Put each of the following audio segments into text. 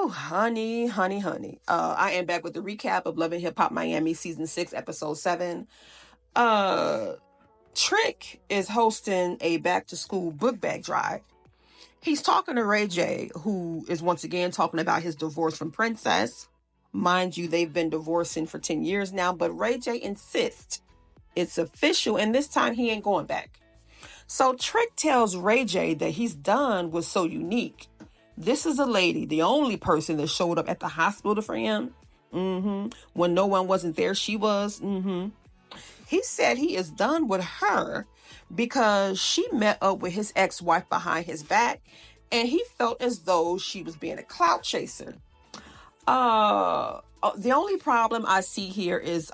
Ooh, honey, honey, honey. I am back with the recap of Love and Hip Hop Miami Season 6, Episode 7. Trick is hosting a back-to-school book bag drive. He's talking to Ray J, who is once again talking about his divorce from Princess. Mind you, they've been divorcing for 10 years now, but Ray J insists it's official, and this time he ain't going back. So Trick tells Ray J that he's done with So Unique. This is a lady, the only person that showed up at the hospital for him. When no one wasn't there, she was. He said he is done with her because she met up with his ex-wife behind his back, and he felt as though she was being a clout chaser. The only problem I see here is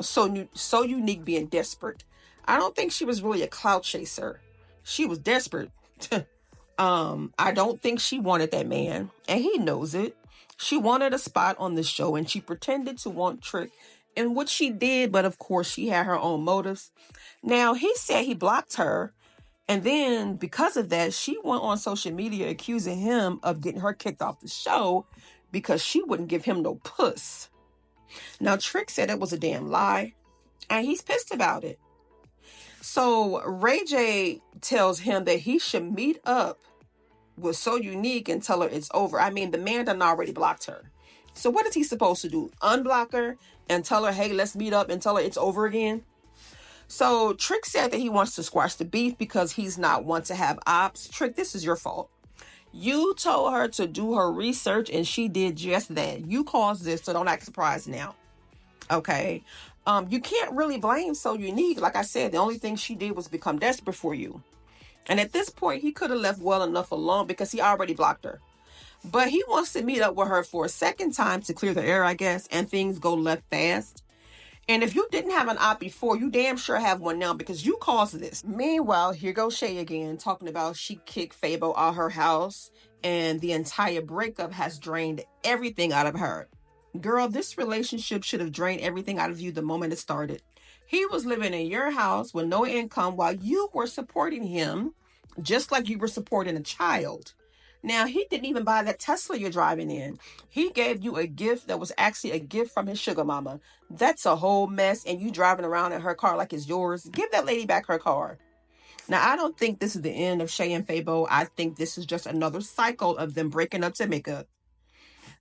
So Unique being desperate. I don't think she was really a clout chaser. She was desperate. I don't think she wanted that man, and he knows it. She wanted a spot on the show, and she pretended to want Trick, and what she did, but of course she had her own motives. Now, he said he blocked her, and then because of that, she went on social media accusing him of getting her kicked off the show because she wouldn't give him no puss. Now, Trick said it was a damn lie, and he's pissed about it. So Ray J tells him that he should meet up with So Unique and tell her it's over. I mean, the man done already blocked her. So what is he supposed to do? Unblock her and tell her, hey, let's meet up, and tell her it's over again? So Trick said that he wants to squash the beef because he's not one to have ops. Trick, this is your fault. You told her to do her research, and she did just that. You caused this, so don't act surprised now. Okay? You can't really blame So Unique. Like I said, the only thing she did was become desperate for you. And at this point, he could have left well enough alone because he already blocked her. But he wants to meet up with her for a second time to clear the air, I guess, and things go left fast. And if you didn't have an op before, you damn sure have one now because you caused this. Meanwhile, here goes Shay again, talking about she kicked Fabo out her house and the entire breakup has drained everything out of her. Girl, this relationship should have drained everything out of you the moment it started. He was living in your house with no income while you were supporting him, just like you were supporting a child. Now, he didn't even buy that Tesla you're driving in. He gave you a gift that was actually a gift from his sugar mama. That's a whole mess, and you driving around in her car like it's yours. Give that lady back her car. Now, I don't think this is the end of Shay and Fabo. I think this is just another cycle of them breaking up to make up.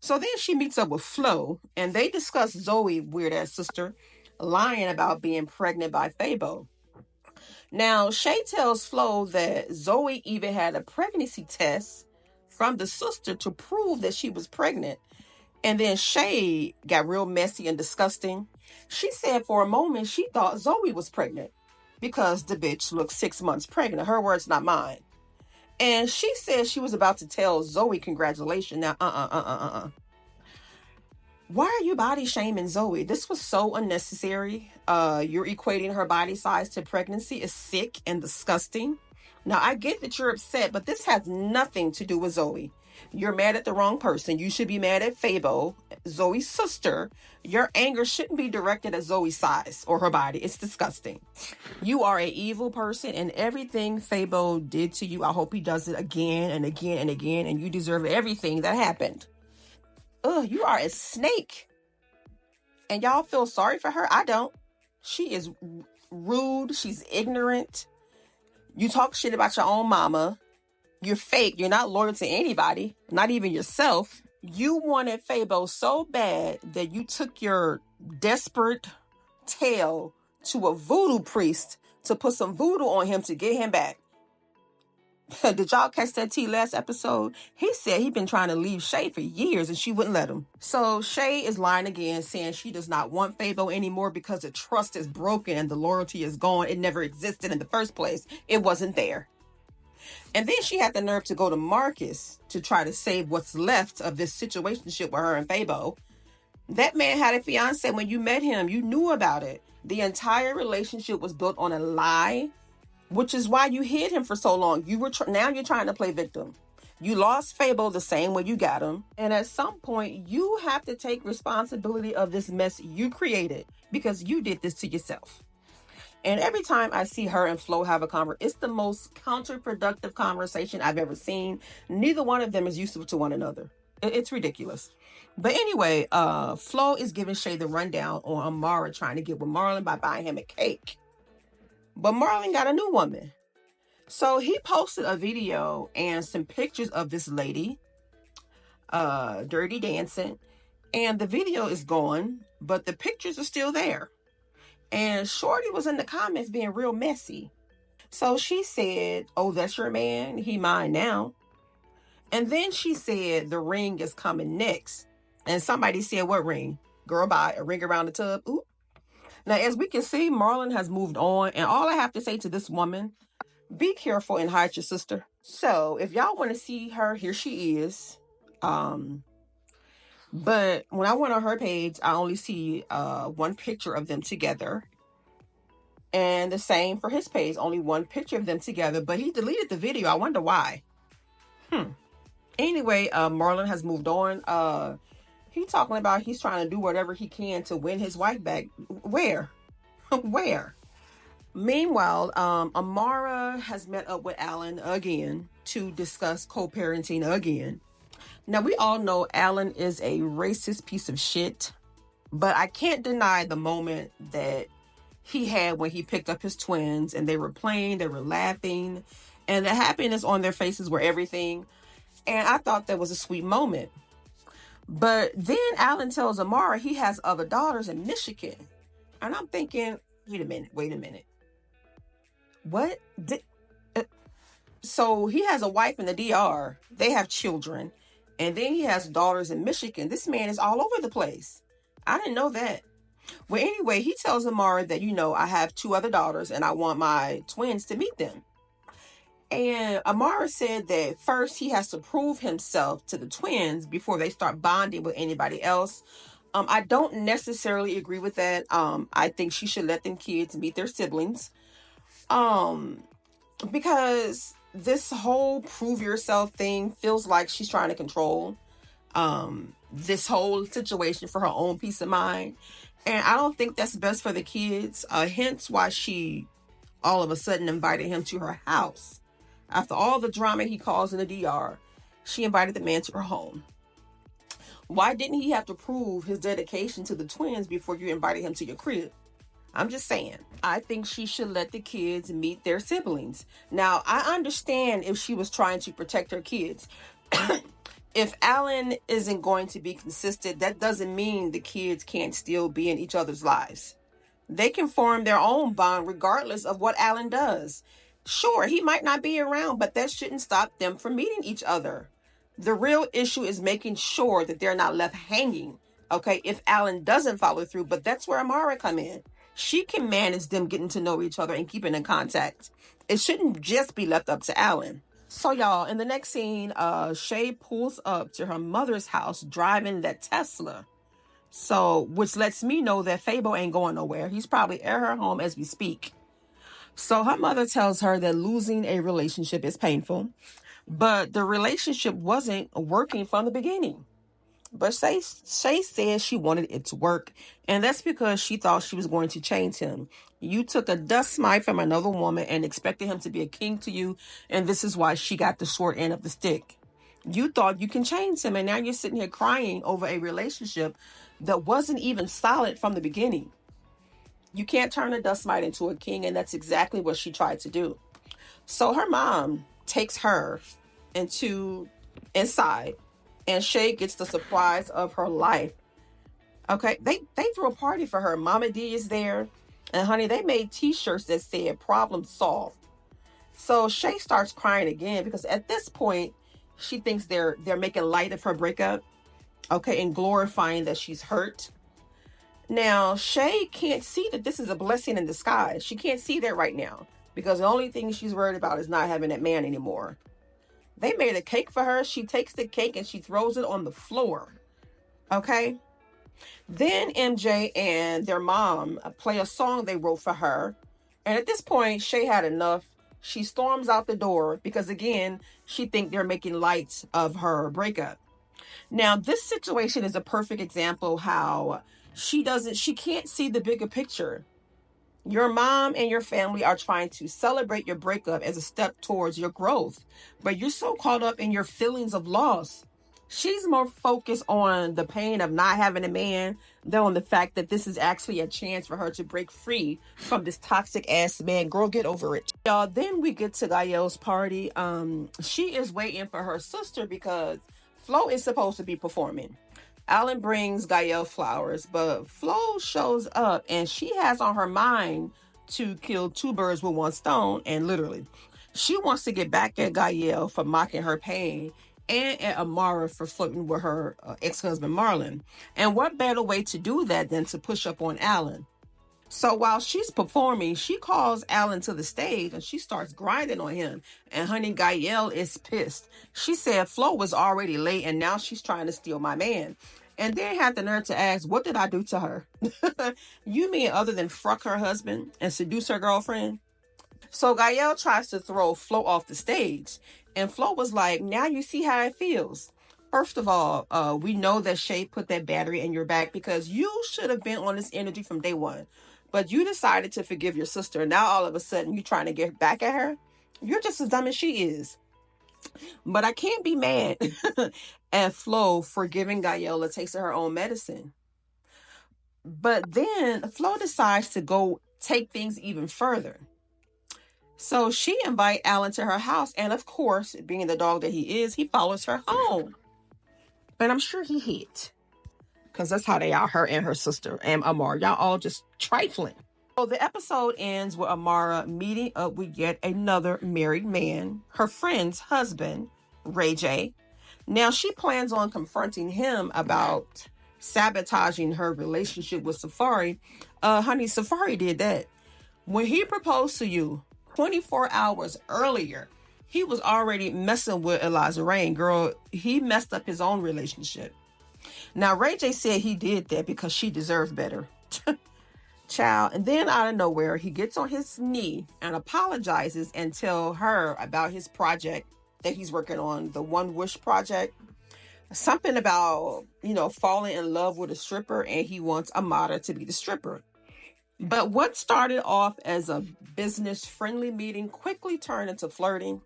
So then she meets up with Flo, and they discuss Zoe, weird-ass sister, lying about being pregnant by Fabo. Now, Shay tells Flo that Zoe even had a pregnancy test from the sister to prove that she was pregnant. And then Shay got real messy and disgusting. She said for a moment she thought Zoe was pregnant because the bitch looked 6 months pregnant. Her words, not mine. And she said she was about to tell Zoe congratulations. Now, why are you body shaming Zoe? This was so unnecessary. You're equating her body size to pregnancy. It's sick and disgusting. Now, I get that you're upset, but this has nothing to do with Zoe. You're mad at the wrong person. You should be mad at Fabo, Zoe's sister. Your anger shouldn't be directed at Zoe's size or her body. It's disgusting. You are an evil person, and everything Fabo did to you, I hope he does it again and again and again, and you deserve everything that happened. Ugh, you are a snake. And y'all feel sorry for her? I don't. She is rude. She's ignorant. You talk shit about your own mama. You're fake. You're not loyal to anybody, not even yourself. You wanted Fabo so bad that you took your desperate tale to a voodoo priest to put some voodoo on him to get him back. Did y'all catch that tea last episode? He said he'd been trying to leave Shay for years and she wouldn't let him. So Shay is lying again, saying she does not want Fabo anymore because the trust is broken and the loyalty is gone. It never existed in the first place. It wasn't there. And then she had the nerve to go to Marcus to try to save what's left of this situationship with her and Fabo. That man had a fiance when you met him. You knew about it. The entire relationship was built on a lie, which is why you hid him for so long. Now you're trying to play victim. You lost Fabo the same way you got him. And at some point, you have to take responsibility of this mess you created because you did this to yourself. And every time I see her and Flo have a conversation, it's the most counterproductive conversation I've ever seen. Neither one of them is useful to one another. It's ridiculous. But anyway, Flo is giving Shay the rundown on Amara trying to get with Marlin by buying him a cake. But Marlin got a new woman. So he posted a video and some pictures of this lady, dirty dancing. And the video is gone, but the pictures are still there. And Shorty was in the comments being real messy. So she said, "Oh, that's your man? He mine now." And then she said, "The ring is coming next." And somebody said, "What ring?" "Girl, buy a ring around the tub." Ooh. Now, as we can see, Marlin has moved on. And all I have to say to this woman, be careful and hide your sister. So if y'all want to see her, here she is. But when I went on her page, I only see one picture of them together. And the same for his page, only one picture of them together. But he deleted the video. I wonder why. Anyway, Marlin has moved on. He talking about he's trying to do whatever he can to win his wife back. Where? Where? Meanwhile, Amara has met up with Allan again to discuss co-parenting again. Now, we all know Allan is a racist piece of shit, but I can't deny the moment that he had when he picked up his twins and they were playing, they were laughing, and the happiness on their faces were everything. And I thought that was a sweet moment. But then Allan tells Amara he has other daughters in Michigan. And I'm thinking, wait a minute. What? So he has a wife in the DR. They have children. And then he has daughters in Michigan. This man is all over the place. I didn't know that. Well, anyway, he tells Amara that, I have 2 other daughters and I want my twins to meet them. And Amara said that first he has to prove himself to the twins before they start bonding with anybody else. I don't necessarily agree with that. I think she should let them kids meet their siblings. Because this whole prove yourself thing feels like she's trying to control this whole situation for her own peace of mind. And I don't think that's best for the kids. Hence why she all of a sudden invited him to her house. After all the drama he caused in the DR, she invited the man to her home. Why didn't he have to prove his dedication to the twins before you invited him to your crib? I'm just saying. I think she should let the kids meet their siblings. Now, I understand if she was trying to protect her kids. If Allan isn't going to be consistent, that doesn't mean the kids can't still be in each other's lives. They can form their own bond regardless of what Allan does. Sure, he might not be around, but that shouldn't stop them from meeting each other. The real issue is making sure that they're not left hanging, okay, if Allan doesn't follow through. But that's where Amara come in. She can manage them getting to know each other and keeping in contact. It shouldn't just be left up to Allan. So, y'all, in the next scene, Shay pulls up to her mother's house driving that Tesla. So, which lets me know that Fabo ain't going nowhere. He's probably at her home as we speak. So her mother tells her that losing a relationship is painful, but the relationship wasn't working from the beginning. But Shay says she wanted it to work, and that's because she thought she was going to change him. You took a dust mite from another woman and expected him to be a king to you, and this is why she got the short end of the stick. You thought you can change him, and now you're sitting here crying over a relationship that wasn't even solid from the beginning. You can't turn a dust mite into a king, and that's exactly what she tried to do. So her mom takes her inside, and Shay gets the surprise of her life. Okay, they threw a party for her. Mama D is there, and honey, they made t-shirts that said "Problem solved." So Shay starts crying again because at this point she thinks they're making light of her breakup, okay, and glorifying that she's hurt. Now, Shay can't see that this is a blessing in disguise. She can't see that right now because the only thing she's worried about is not having that man anymore. They made a cake for her. She takes the cake and she throws it on the floor. Okay? Then MJay and their mom play a song they wrote for her. And at this point, Shay had enough. She storms out the door because, again, she thinks they're making light of her breakup. Now, this situation is a perfect example how she can't see the bigger picture. Your mom and your family are trying to celebrate your breakup as a step towards your growth, but you're so caught up in your feelings of loss. She's more focused on the pain of not having a man than on the fact that this is actually a chance for her to break free from this toxic ass man. Girl, get over it. Y'all, then we get to Gaelle's party. She is waiting for her sister because Flo is supposed to be performing. Allan brings Gaelle flowers, but Flo shows up and she has on her mind to kill two birds with one stone, and literally. She wants to get back at Gaelle for mocking her pain and at Amara for flirting with her ex-husband Marlin. And what better way to do that than to push up on Allan? So while she's performing, she calls Allan to the stage and she starts grinding on him. And honey, Gaelle is pissed. She said Flo was already late and now she's trying to steal my man. And then had the nerve to ask, what did I do to her? You mean other than fuck her husband and seduce her girlfriend? So Gaelle tries to throw Flo off the stage. And Flo was like, now you see how it feels. First of all, we know that Shay put that battery in your back because you should have been on this energy from day one. But you decided to forgive your sister. And now all of a sudden you're trying to get back at her. You're just as dumb as she is. But I can't be mad at Flo for giving Gaelle a taste of her own medicine. But then Flo decides to go take things even further. So she invites Allan to her house, and of course, being the dog that he is, he follows her home. But I'm sure he hit, because that's how they are, her and her sister and Amara. Y'all all just trifling. So the episode ends with Amara meeting up with yet another married man, her friend's husband, Ray J. Now she plans on confronting him about sabotaging her relationship with Safari. Honey, Safari did that. When he proposed to you 24 hours earlier, he was already messing with Eliza Rain. Girl, he messed up his own relationship. Now, Ray J said he did that because she deserved better. Child. And then out of nowhere, he gets on his knee and apologizes and tell her about his project that he's working on, the One Wish project. Something about, falling in love with a stripper, and he wants Amara to be the stripper. But what started off as a business-friendly meeting quickly turned into flirting.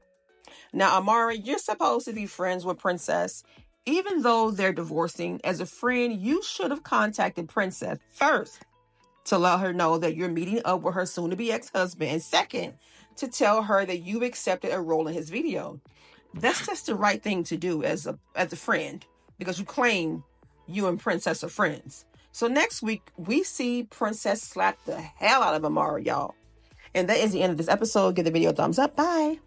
Now, Amara, you're supposed to be friends with Princess. Even though they're divorcing, as a friend, you should have contacted Princess first to let her know that you're meeting up with her soon-to-be ex-husband. And second, to tell her that you accepted a role in his video. That's just the right thing to do as a friend, because you claim you and Princess are friends. So next week, we see Princess slap the hell out of Amara, y'all. And that is the end of this episode. Give the video a thumbs up. Bye.